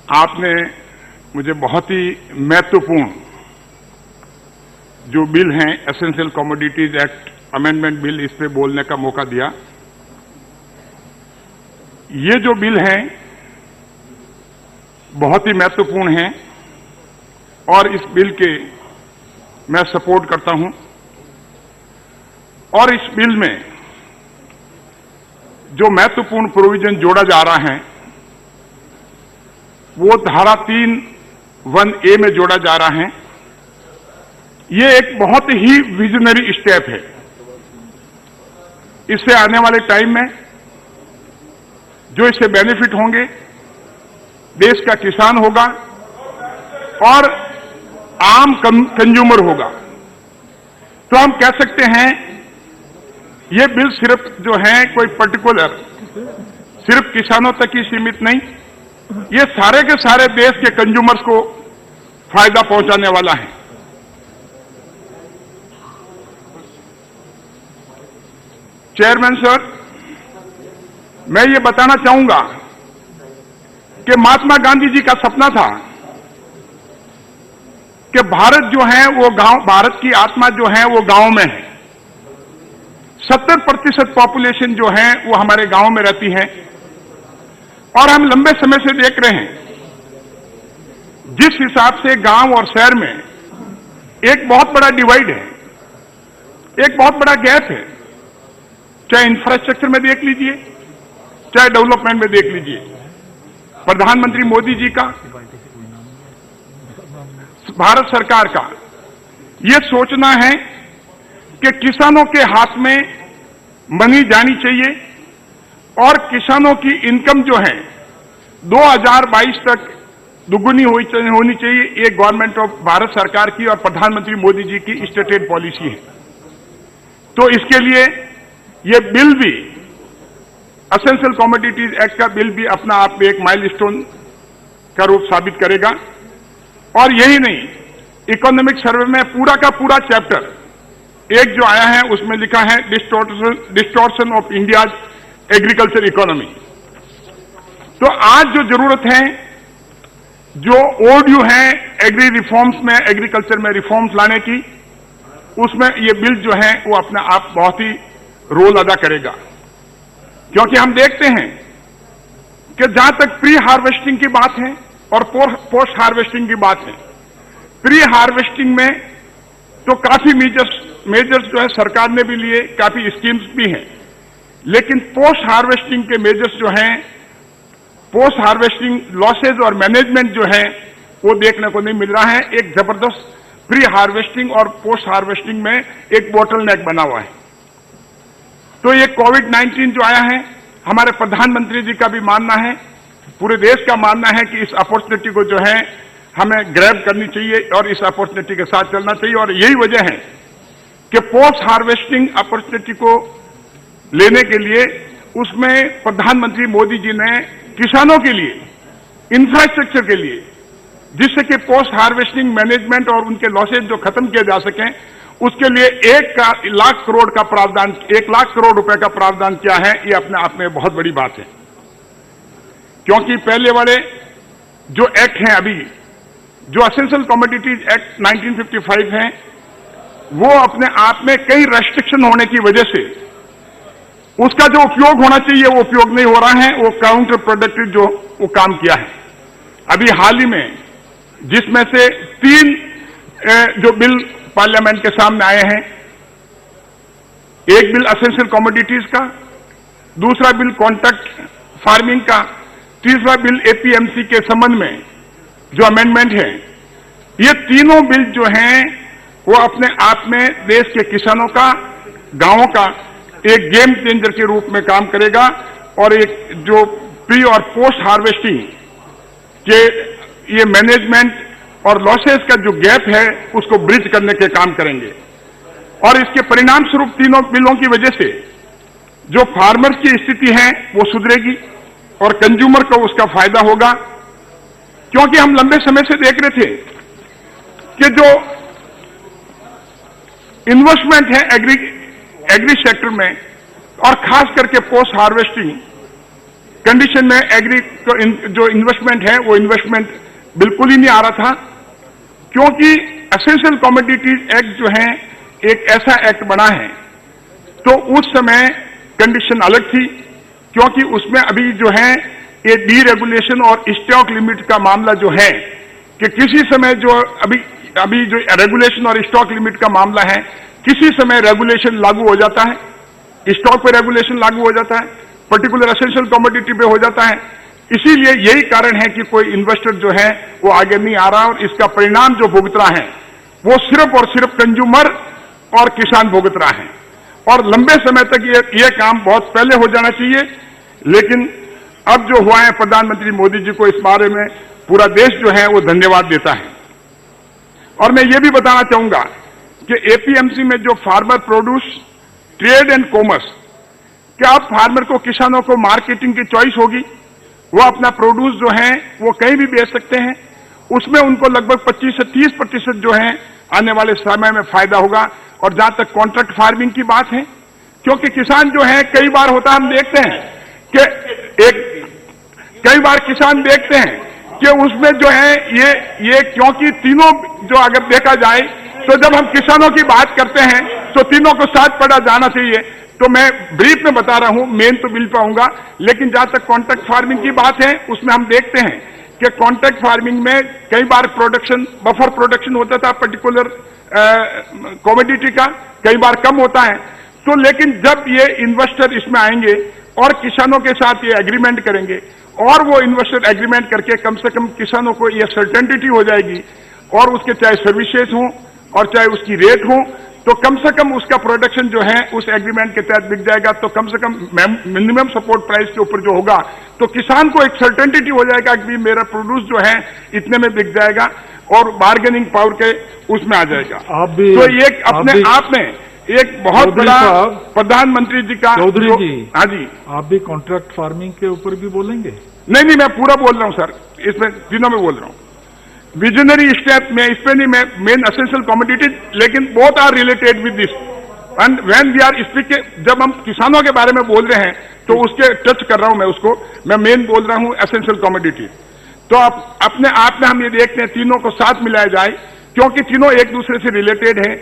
आपने मुझे बहुत ही महत्वपूर्ण जो बिल हैं essential commodities act amendment bill, इस पे बोलने का मौका दिया। ये जो बिल हैं बहुत ही महत्वपूर्ण हैं और इस बिल के मैं सपोर्ट करता हूं। और इस बिल में जो महत्वपूर्ण प्रोविजन जोड़ा जा रहा है वो धारा 3(1)(a) में जोड़ा जा रहा है। ये एक बहुत ही विजनरी स्टेप है। इससे आने वाले टाइम में जो इससे बेनिफिट होंगे, देश का किसान होगा और आम कंज्यूमर होगा। तो हम कह सकते हैं ये बिल सिर्फ जो है कोई पर्टिकुलर सिर्फ किसानों तक ही सीमित नहीं, ये सारे के सारे देश के कंज्यूमर्स को फायदा पहुंचाने वाला है। चेयरमैन सर, मैं ये बताना चाहूंगा कि महात्मा गांधी जी का सपना था कि भारत जो है वो गांव, भारत की आत्मा जो है वो गांव में है। 70% पॉपुलेशन जो है वो हमारे गांव में रहती है और हम लंबे समय से देख रहे हैं जिस हिसाब से गांव और शहर में एक बहुत बड़ा डिवाइड है, एक बहुत बड़ा गैप है। चाहे इंफ्रास्ट्रक्चर में देख लीजिए, चाहे डेवलपमेंट में देख लीजिए। प्रधानमंत्री मोदी जी का, भारत सरकार का ये सोचना है कि किसानों के हाथ में मनी जानी चाहिए और किसानों की इनकम जो है 2022 तक दुगुनी होनी चाहिए। ये गवर्नमेंट ऑफ भारत सरकार की और प्रधानमंत्री मोदी जी की स्टेटेड पॉलिसी है। तो इसके लिए ये बिल भी, एसेंशियल कमोडिटीज एक्ट का बिल भी अपना आप में एक माइलस्टोन का रूप साबित करेगा। और यही नहीं, इकोनॉमिक सर्वे में पूरा का पूरा चैप्टर एक जो आया है उसमें लिखा है distortion of India's agriculture economy. तो आज जो जरूरत है, जो ओवरड्यू है एग्री रिफॉर्म्स में, एग्रीकल्चर में रिफॉर्म्स लाने की, उसमें ये बिल जो है वो अपने आप बहुत ही रोल अदा करेगा। क्योंकि हम देखते हैं कि जहां तक प्री हार्वेस्टिंग की बात है और पोस्ट हार्वेस्टिंग की बात है, प्री हार्वेस्टिंग में तो काफी मेजर्स जो है सरकार ने भी लिए, काफी स्कीम्स भी हैं, लेकिन पोस्ट हार्वेस्टिंग के मेजर्स जो हैं, पोस्ट हार्वेस्टिंग लॉसेज और मैनेजमेंट जो है वो देखने को नहीं मिल रहा है। एक जबरदस्त प्री हार्वेस्टिंग और पोस्ट हार्वेस्टिंग में एक बोटलनेक बना हुआ है। तो ये कोविड-19 जो आया है, हमारे प्रधानमंत्री जी का भी मानना है, पूरे देश का मानना है कि इस अपॉर्चुनिटी को जो है हमें ग्रैब करनी चाहिए और इस अपॉर्चुनिटी के साथ चलना चाहिए। और यही वजह है कि पोस्ट हार्वेस्टिंग अपॉर्चुनिटी को लेने के लिए उसमें प्रधानमंत्री मोदी जी ने किसानों के लिए, इंफ्रास्ट्रक्चर के लिए, जिससे कि पोस्ट हार्वेस्टिंग मैनेजमेंट और उनके लॉसेज जो खत्म किए जा सकें, उसके लिए 1 लाख करोड़ का प्रावधान, 1 लाख करोड़ रुपए का प्रावधान किया है। ये अपने आप में बहुत बड़ी बात है। क्योंकि पहले वाले जो एक्ट हैं, अभी जो एसेंशियल कमोडिटीज एक्ट 1955 है, वो अपने आप में कई रेस्ट्रिक्शन होने की वजह से उसका जो उपयोग होना चाहिए वो उपयोग नहीं हो रहा है। वो काउंटर प्रोडक्टिव जो वो काम किया है। अभी हाल ही में जिसमें से 3 जो बिल पार्लियामेंट के सामने आए हैं, एक बिल एसेंशियल कमोडिटीज का, दूसरा बिल कॉन्ट्रैक्ट फार्मिंग का, तीसरा बिल एपीएमसी के संबंध में जो अमेंडमेंट है, ये तीनों बिल जो हैं वो अपने आप में देश के किसानों का, गांवों का एक गेम चेंजर के रूप में काम करेगा और एक जो प्री और पोस्ट हार्वेस्टिंग के ये मैनेजमेंट और लॉसेस का जो गैप है उसको ब्रिज करने के काम करेंगे। और इसके परिणाम स्वरूप तीनों बिलों की वजह से जो फार्मर्स की स्थिति है वो सुधरेगी और कंज्यूमर को उसका फायदा होगा। क्योंकि हम लंबे समय से देख रहे थे कि जो इन्वेस्टमेंट है एग्री सेक्टर में और खास करके पोस्ट हार्वेस्टिंग कंडीशन में एग्री जो इन्वेस्टमेंट है वो इन्वेस्टमेंट बिल्कुल ही नहीं आ रहा था, क्योंकि एसेंशियल कमोडिटीज एक्ट जो है एक ऐसा एक्ट बना है, तो उस समय कंडीशन अलग थी, क्योंकि उसमें अभी जो है ये डीरेगुलेशन और स्टॉक लिमिट का मामला जो है कि किसी समय जो अभी जो रेगुलेशन और स्टॉक लिमिट का मामला है, किसी समय रेगुलेशन लागू हो जाता है, स्टॉक पे रेगुलेशन लागू हो जाता है, पर्टिकुलर एसेंशियल कमोडिटी पे हो जाता है। इसीलिए यही कारण है कि कोई इन्वेस्टर जो है वो आगे नहीं आ रहा, और इसका परिणाम जो भुगत रहा है वो सिर्फ और सिर्फ कंज्यूमर और किसान भुगत रहा है। और लंबे समय तक ये काम बहुत पहले हो जाना चाहिए, लेकिन अब जो हुआ है, प्रधानमंत्री मोदी जी को इस बारे में पूरा देश जो है वो धन्यवाद देता है। और मैं ये भी बताना चाहूंगा कि एपीएमसी में जो farmer produce trade and commerce, क्या अब फार्मर को, किसानों को मार्केटिंग की चॉइस होगी, वो अपना प्रोड्यूस जो है वो कहीं भी बेच सकते हैं, उसमें उनको लगभग 25 से 30% जो है आने वाले समय में फायदा होगा। और जहां तक कॉन्ट्रैक्ट फार्मिंग की बात है, क्योंकि किसान जो है कई बार होता हम देखते हैं कि कई बार किसान देखते हैं कि उसमें जो है ये क्योंकि तीनों जो अगर देखा जाए तो जब हम किसानों की बात करते हैं तो तीनों को साथ पढ़ा जाना चाहिए। तो मैं ब्रीफ में बता रहा हूं, मेन तो मिल पाऊंगा, लेकिन जहां तक कॉन्ट्रैक्ट फार्मिंग की बात है उसमें हम देखते हैं कि कॉन्ट्रैक्ट फार्मिंग में कई बार प्रोडक्शन, बफर प्रोडक्शन होता था पर्टिकुलर कमोडिटी का, कई बार कम होता है। तो लेकिन जब ये इन्वेस्टर इसमें आएंगे और किसानों के साथ ये एग्रीमेंट करेंगे, और वो इन्वेस्टर एग्रीमेंट करके कम से कम किसानों को ये सर्टेनिटी हो जाएगी, और उसके चाहे सर्विसेज हों और चाहे उसकी रेट हो, तो कम से कम उसका प्रोडक्शन जो है उस एग्रीमेंट के तहत बिक जाएगा। तो कम से कम मिनिमम सपोर्ट प्राइस के ऊपर जो होगा, तो किसान को एक सर्टेनिटी हो जाएगा कि मेरा प्रोड्यूस जो है इतने में बिक जाएगा, और बार्गेनिंग पावर के उसमें आ जाएगा। तो ये अपने आप में एक बहुत बड़ा प्रधानमंत्री जी का। चौधरी जी, हाँ जी, आप भी कॉन्ट्रैक्ट फार्मिंग के ऊपर भी बोलेंगे? नहीं, मैं पूरा बोल रहा हूं सर, इसमें तीनों में बोल रहा हूं। विजनरी स्टेप में इस पे नहीं, मैं मेन एसेंशियल कमोडिटीज, लेकिन both are related with this. And when we are speaking, जब हम किसानों के बारे में बोल रहे हैं तो उसके टच कर रहा हूं मैं उसको, मैं मेन बोल रहा हूं एसेंशियल कमोडिटीज। तो अपने आप में हम ये देखते हैं तीनों को साथ मिलाया जाए, क्योंकि तीनों एक दूसरे से रिलेटेड है।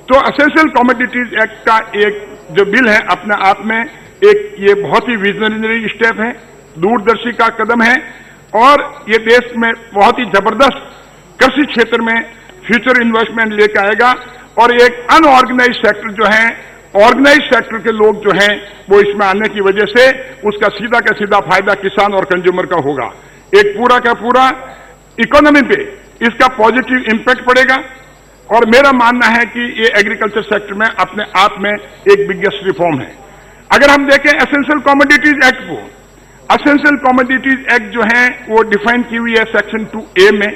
तो एसेंशियल कमोडिटीज एक्ट का एक जो बिल है अपने आप में एक ये बहुत ही विजनरी स्टेप है, दूरदर्शी का कदम है, और ये देश में बहुत ही जबरदस्त कृषि क्षेत्र में फ्यूचर इन्वेस्टमेंट लेकर आएगा। और एक अनऑर्गेनाइज सेक्टर जो है, ऑर्गेनाइज सेक्टर के लोग जो हैं वो इसमें आने की वजह से उसका सीधा का सीधा फायदा किसान और कंज्यूमर का होगा। एक पूरा का पूरा इकोनॉमी पे इसका पॉजिटिव इंपैक्ट पड़ेगा। और मेरा मानना है कि ये एग्रीकल्चर सेक्टर में अपने आप में एक बिगेस्ट रिफॉर्म है। अगर हम देखें एसेंशियल कमोडिटीज एक्ट को, एसेंशियल कमोडिटीज एक्ट जो है वो डिफाइन की हुई है सेक्शन 2A में,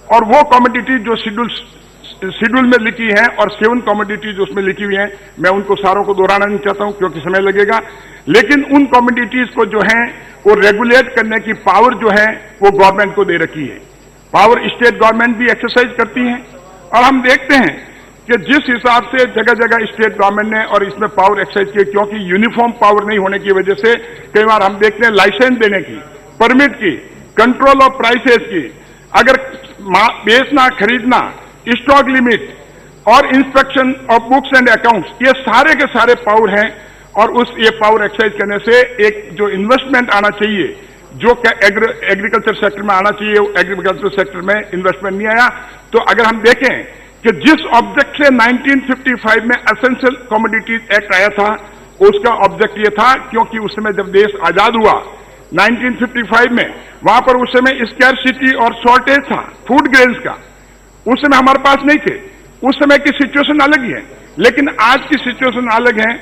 और वो कमोडिटीज जो शेड्यूल में लिखी है और 7 कमोडिटीज उसमें लिखी हुई हैं, मैं उनको सारों को दोहराना नहीं चाहता हूं क्योंकि समय लगेगा, लेकिन उन कमोडिटीज को जो है वो रेगुलेट करने की पावर जो है वो गवर्नमेंट को दे रखी है। पावर स्टेट गवर्नमेंट भी एक्सरसाइज करती है, और हम देखते हैं कि जिस हिसाब से जगह जगह स्टेट गवर्नमेंट ने और इसमें पावर एक्सरसाइज की, क्योंकि यूनिफॉर्म पावर नहीं होने की वजह से कई बार हम देखते हैं लाइसेंस देने की, परमिट की, कंट्रोल ऑफ प्राइसेस की, अगर बेचना, खरीदना, स्टॉक लिमिट और inspection of books and accounts, ये सारे के सारे पावर हैं। और ये पावर एक्सरसाइज करने से एक जो इन्वेस्टमेंट आना चाहिए, जो एग्रीकल्चर सेक्टर में आना चाहिए, एग्रीकल्चर सेक्टर में इन्वेस्टमेंट नहीं आया। तो अगर हम देखें कि जिस ऑब्जेक्ट से 1955 में एसेंशियल कमोडिटीज एक्ट आया था, उसका ऑब्जेक्ट ये था, क्योंकि उस समय जब देश आजाद हुआ 1955 में, वहां पर उस समय स्कैर्सिटी और शॉर्टेज था फूड ग्रेन्स का, उस समय हमारे पास नहीं थे। उस समय की सिचुएशन अलग ही है, लेकिन आज की सिचुएशन अलग है।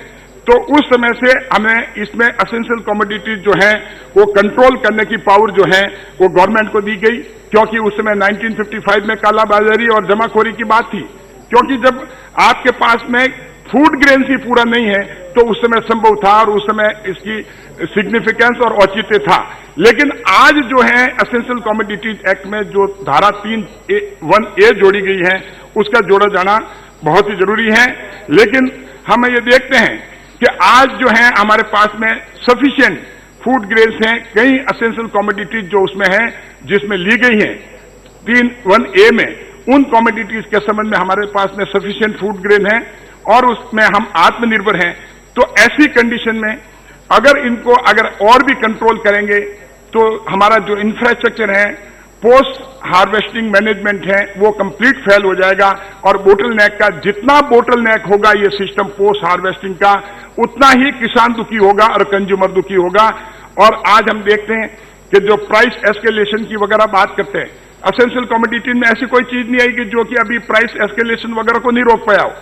तो उस समय से हमें इसमें एसेंशियल कमोडिटीज जो है वो कंट्रोल करने की पावर जो है वो गवर्नमेंट को दी गई, क्योंकि उस समय 1955 में कालाबाजारी और जमाखोरी की बात थी। क्योंकि जब आपके पास में फूड ग्रेन्स ही पूरा नहीं है तो उस समय संभव था, और उस समय इसकी सिग्निफिकेंस और औचित्य था। लेकिन आज जो है एसेंशियल कमोडिटीज एक्ट में जो धारा 3(1)(a) जोड़ी गई है, उसका जोड़ा जाना बहुत ही जरूरी है। लेकिन हम ये देखते हैं कि आज जो है हमारे पास में सफिशिएंट फूड ग्रेन्स हैं, कई एसेंशियल कमोडिटीज जो उसमें हैं, जिसमें ली गई हैं 3(1)A में, उन कमोडिटीज के संबंध में हमारे पास में सफिशिएंट फूड ग्रेन है और उसमें हम आत्मनिर्भर हैं। तो ऐसी कंडीशन में अगर और भी कंट्रोल करेंगे तो हमारा जो इंफ्रास्ट्रक्चर है, पोस्ट हार्वेस्टिंग मैनेजमेंट है, वो कंप्लीट फेल हो जाएगा और बोटलनेक का जितना बोटलनेक होगा ये सिस्टम पोस्ट हार्वेस्टिंग का, उतना ही किसान दुखी होगा और कंज्यूमर दुखी होगा। और आज हम देखते हैं कि जो प्राइस एस्केलेशन की वगैरह बात करते हैं, एसेंशियल कमोडिटी में ऐसी कोई चीज नहीं आएगी जो कि अभी प्राइस एस्केलेशन वगैरह को नहीं रोक पाया हो।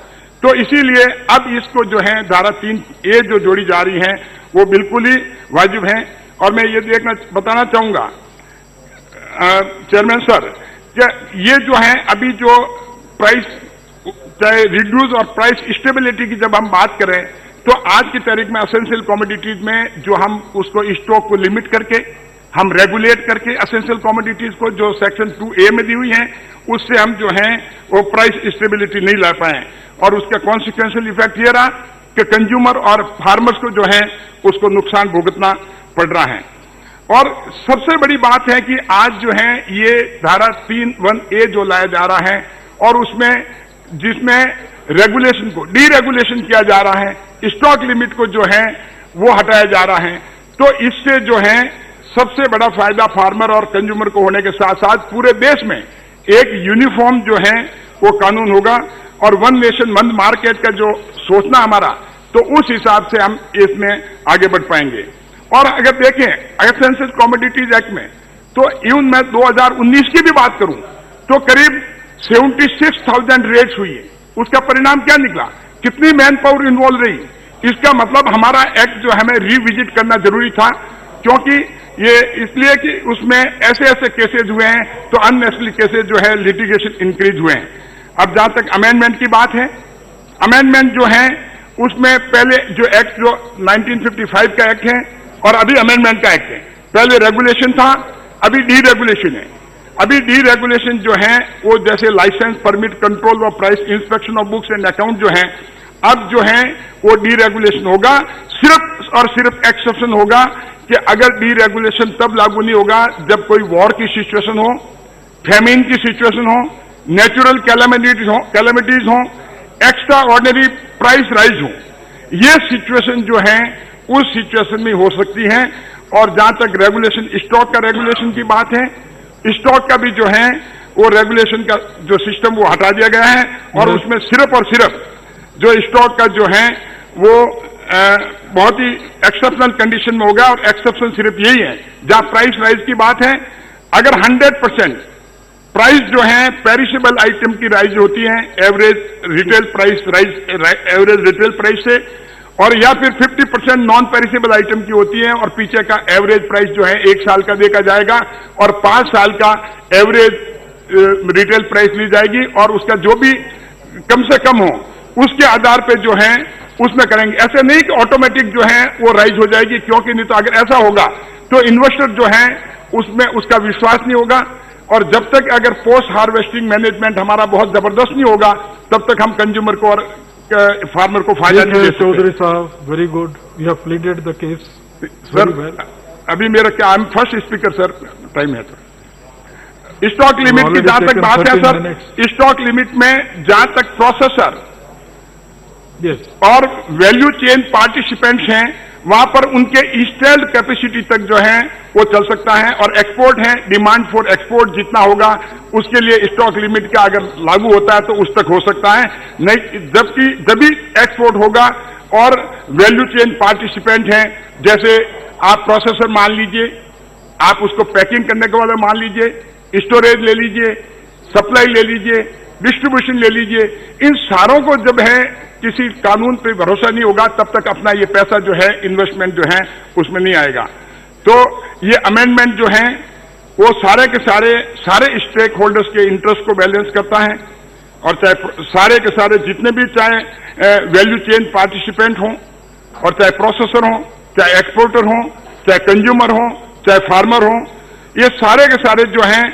तो इसीलिए अब इसको जो है धारा 3A जो जोड़ी जा रही है वो बिल्कुल ही वाजिब है। और मैं ये बताना चाहूंगा चेयरमैन सर, ये जो है अभी जो प्राइस चाहे रिड्यूस और प्राइस स्टेबिलिटी की जब हम बात करें तो आज की तारीख में एसेंशियल कमोडिटीज में जो हम उसको स्टॉक को लिमिट करके, हम रेगुलेट करके एसेंशियल कमोडिटीज को जो सेक्शन 2A में दी हुई है उससे हम जो है वो प्राइस स्टेबिलिटी नहीं ला पाए और उसका कॉन्सिक्वेंशियल इफेक्ट ये रहा कि कंज्यूमर और फार्मर्स को जो है उसको नुकसान भुगतना पड़ रहा है। और सबसे बड़ी बात है कि आज जो है ये धारा 3(1)A जो लाया जा रहा है और उसमें जिसमें रेगुलेशन को डीरेगुलेशन किया जा रहा है, स्टॉक लिमिट को जो है वो हटाया जा रहा है, तो इससे जो है सबसे बड़ा फायदा फार्मर और कंज्यूमर को होने के साथ साथ पूरे देश में एक यूनिफॉर्म जो है वो कानून होगा और वन नेशन वन मार्केट का जो सोचना हमारा, तो उस हिसाब से हम इसमें आगे बढ़ पाएंगे। और अगर देखें एसेंशियल कमोडिटीज एक्ट में तो इवन मैं 2019 की भी बात करूं तो करीब 76,000 रेट्स हुई है। उसका परिणाम क्या निकला, कितनी मैन पावर इन्वॉल्व रही, इसका मतलब हमारा एक्ट जो हमें रिविजिट करना जरूरी था, क्योंकि ये इसलिए कि उसमें ऐसे ऐसे केसेज हुए हैं तो अननेसेसरी केसेज जो है लिटिगेशन इंक्रीज हुए हैं। अब जहां तक अमेंडमेंट की बात है, अमेंडमेंट जो है उसमें पहले जो एक्ट जो 1955 का एक्ट है और अभी अमेंडमेंट का एक्ट है, पहले रेगुलेशन था, अभी डीरेगुलेशन है। अभी डीरेगुलेशन जो है वो जैसे licence, permit, control of price, inspection of books and account जो है, अब जो है वो डीरेगुलेशन होगा। सिर्फ और सिर्फ एक्सेप्शन होगा कि अगर डीरेगुलेशन तब लागू नहीं होगा जब कोई वॉर की सिचुएशन हो, फैमिन की सिचुएशन हो, नेचुरल कैलेमिटीज हो, एक्स्ट्रा ऑर्डिनरी प्राइस राइज हो। ये सिचुएशन जो है उस सिचुएशन में हो सकती है। और जहां तक रेगुलेशन, स्टॉक का रेगुलेशन की बात है, स्टॉक का भी जो है वो रेगुलेशन का जो सिस्टम वो हटा दिया गया है और उसमें सिर्फ और सिर्फ जो स्टॉक का जो है वो बहुत ही एक्सेप्शनल कंडीशन में होगा। और एक्सेप्शन सिर्फ यही है जहां प्राइस राइज की बात है, अगर 100% प्राइस जो है पेरिशेबल आइटम की राइज होती है average retail price rise, average retail price से, और या फिर 50% नॉन पेरिशेबल आइटम की होती है और पीछे का एवरेज प्राइस जो है 1 साल का देखा जाएगा और 5 साल का एवरेज रिटेल प्राइस ली जाएगी और उसका जो भी कम से कम हो उसके आधार पे जो है उसमें करेंगे। ऐसे नहीं कि ऑटोमेटिक जो है वो राइज हो जाएगी, क्योंकि नहीं तो अगर ऐसा होगा तो इन्वेस्टर जो है उसमें उसका विश्वास नहीं होगा। और जब तक अगर पोस्ट हार्वेस्टिंग मैनेजमेंट हमारा बहुत जबरदस्त नहीं होगा तब तक हम कंज्यूमर को और फार्मर को फायदा नहीं दे सकते। चौधरी साहब, very good, you have pleaded the case sir. अभी मेरा क्या, I am first speaker sir, time है सर। स्टॉक लिमिट की जहां तक बात है सर, स्टॉक लिमिट में जहां तक प्रोसेसर और वैल्यू चेन पार्टिसिपेंट्स हैं वहां पर उनके इंस्टॉल्ड कैपेसिटी तक जो है वो चल सकता है। और एक्सपोर्ट है, डिमांड फॉर एक्सपोर्ट जितना होगा उसके लिए स्टॉक लिमिट का अगर लागू होता है तो उस तक हो सकता है, नहीं जबकि जब भी एक्सपोर्ट होगा और वैल्यू चेन पार्टिसिपेंट हैं, जैसे आप प्रोसेसर मान लीजिए, आप उसको पैकिंग करने के बाद मान लीजिए, स्टोरेज ले लीजिए, सप्लाई ले लीजिए, डिस्ट्रीब्यूशन ले लीजिए, इन सारों को जब है किसी कानून पे भरोसा नहीं होगा तब तक अपना ये पैसा जो है इन्वेस्टमेंट जो है उसमें नहीं आएगा। तो ये अमेंडमेंट जो है वो सारे के सारे स्टेक होल्डर्स के इंटरेस्ट को बैलेंस करता है और चाहे सारे के सारे जितने भी चाहे वैल्यू चेन पार्टिसिपेंट हों और चाहे प्रोसेसर हों, चाहे एक्सपोर्टर हों, चाहे कंज्यूमर हों, चाहे फार्मर हों, ये सारे के सारे जो हैं।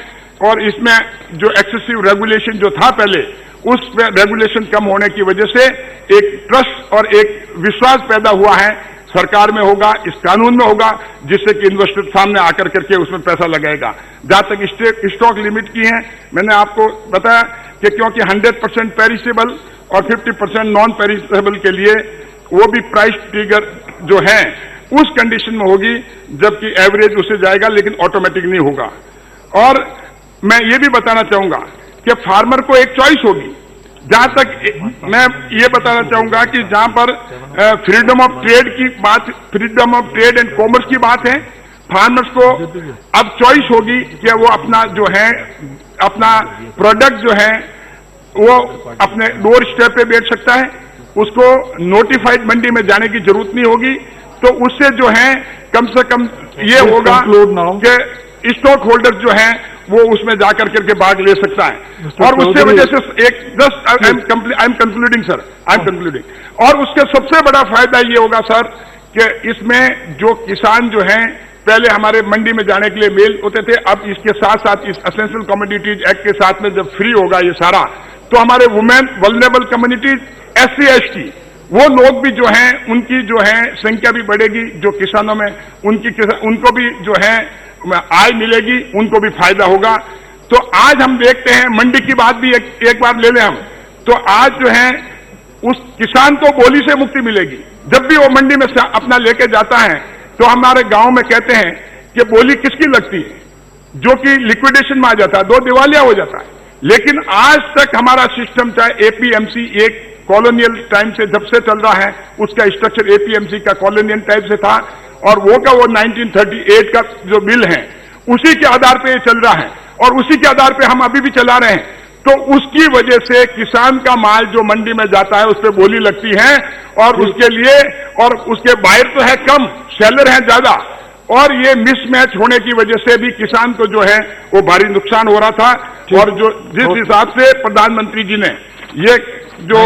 और इसमें जो एक्सेसिव रेगुलेशन जो था पहले, उस रेगुलेशन कम होने की वजह से एक ट्रस्ट और एक विश्वास पैदा हुआ है सरकार में होगा, इस कानून में होगा, जिससे कि इन्वेस्टर सामने आकर करके उसमें पैसा लगाएगा। जहां तक स्टॉक लिमिट की है, मैंने आपको बताया कि क्योंकि 100% पेरिसेबल और 50% नॉन पेरिसेबल के लिए वो भी प्राइस ट्रिगर जो है उस कंडीशन में होगी, जबकि एवरेज उससे जाएगा, लेकिन ऑटोमेटिक नहीं होगा। और मैं ये भी बताना चाहूंगा कि फार्मर को एक चॉइस होगी। जहां तक मैं ये बताना चाहूंगा कि जहां पर फ्रीडम ऑफ ट्रेड की बात, freedom of trade and commerce की बात है, फार्मर्स को अब चॉइस होगी कि वो अपना जो है, अपना प्रोडक्ट जो है वो अपने डोर स्टेप पे बेच सकता है, उसको नोटिफाइड मंडी में जाने की जरूरत नहीं होगी। तो उससे जो है कम से कम ये होगा कि स्टॉक होल्डर जो है वो उसमें जाकर करके भाग ले सकता है। और उससे वजह से एक just I am concluding sir, I am concluding. और उसके सबसे बड़ा फायदा ये होगा सर कि इसमें जो किसान जो हैं, पहले हमारे मंडी में जाने के लिए मेल होते थे, अब इसके साथ साथ इस एसेंशियल कमोडिटीज एक्ट के साथ में जब फ्री होगा ये सारा, तो हमारे women, vulnerable communities, SC ST वो लोग भी जो हैं उनकी जो है संख्या भी बढ़ेगी, जो किसानों में उनको भी जो है आय मिलेगी, उनको भी फायदा होगा। तो आज हम देखते हैं, मंडी की बात भी एक बार ले लें हम, तो आज जो है उस किसान को बोली से मुक्ति मिलेगी। जब भी वो मंडी में अपना लेके जाता है तो हमारे गांव में कहते हैं कि बोली किसकी लगती है, जो कि लिक्विडेशन में आ जाता है, 2 दिवालिया हो जाता है। लेकिन आज तक हमारा सिस्टम, चाहे APMC, एक कॉलोनियल टाइम से जब से चल रहा है, उसका स्ट्रक्चर APMC का कॉलोनियल टाइप से था, और वो 1938 का जो बिल है उसी के आधार पे ये चल रहा है, और उसी के आधार पे हम अभी भी चला रहे हैं। तो उसकी वजह से किसान का माल जो मंडी में जाता है उस पर बोली लगती है, और उसके लिए, और उसके बायर तो है कम, सेलर है ज्यादा, और ये मिसमैच होने की वजह से भी किसान को जो है वो भारी नुकसान हो रहा था। और जो जिस हिसाब से प्रधानमंत्री जी ने ये जो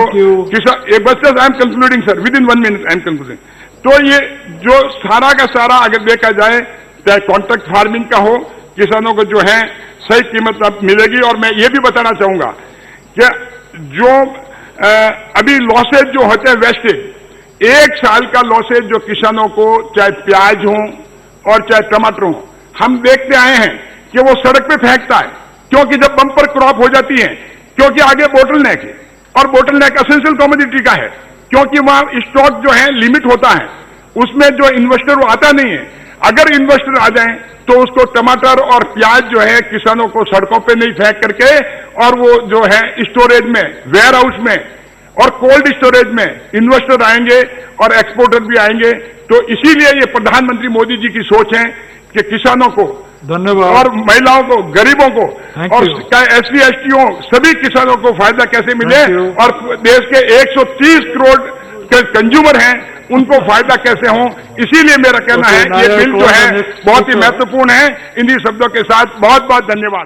किसान, एक बस I am concluding sir, with in 1 minute I am concluding. तो ये जो सारा का सारा अगर देखा जाए, चाहे कॉन्ट्रैक्ट फार्मिंग का हो, किसानों को जो है सही कीमत अब मिलेगी। और मैं ये भी बताना चाहूंगा कि जो अभी लॉसेज जो होते हैं वेस्टेज, 1 साल का लॉसेज जो किसानों को, चाहे प्याज हो और चाहे टमाटर हो, हम देखते आए हैं कि वो सड़क पे फेंकता है, क्योंकि जब बम्पर क्रॉप हो जाती है, क्योंकि आगे बोटल नेक है, और बोटल नेक एसेंशियल कमोडिटी का है, क्योंकि वहां स्टॉक जो है लिमिट होता है, उसमें जो इन्वेस्टर वो आता नहीं है। अगर इन्वेस्टर आ जाए तो उसको टमाटर और प्याज जो है किसानों को सड़कों पे नहीं फेंक करके, और वो जो है स्टोरेज में, वेयर हाउस में और कोल्ड स्टोरेज में इन्वेस्टर आएंगे और एक्सपोर्टर भी आएंगे। तो इसीलिए ये प्रधानमंत्री मोदी जी की सोच है कि किसानों को, धन्यवाद, और महिलाओं को, गरीबों को, और SC ST हो, सभी किसानों को फायदा कैसे मिले, और देश के 130 करोड़ कंज्यूमर हैं उनको फायदा कैसे हो। इसीलिए मेरा कहना है ये बिल जो है बहुत ही महत्वपूर्ण है। इन्हीं शब्दों के साथ बहुत बहुत धन्यवाद।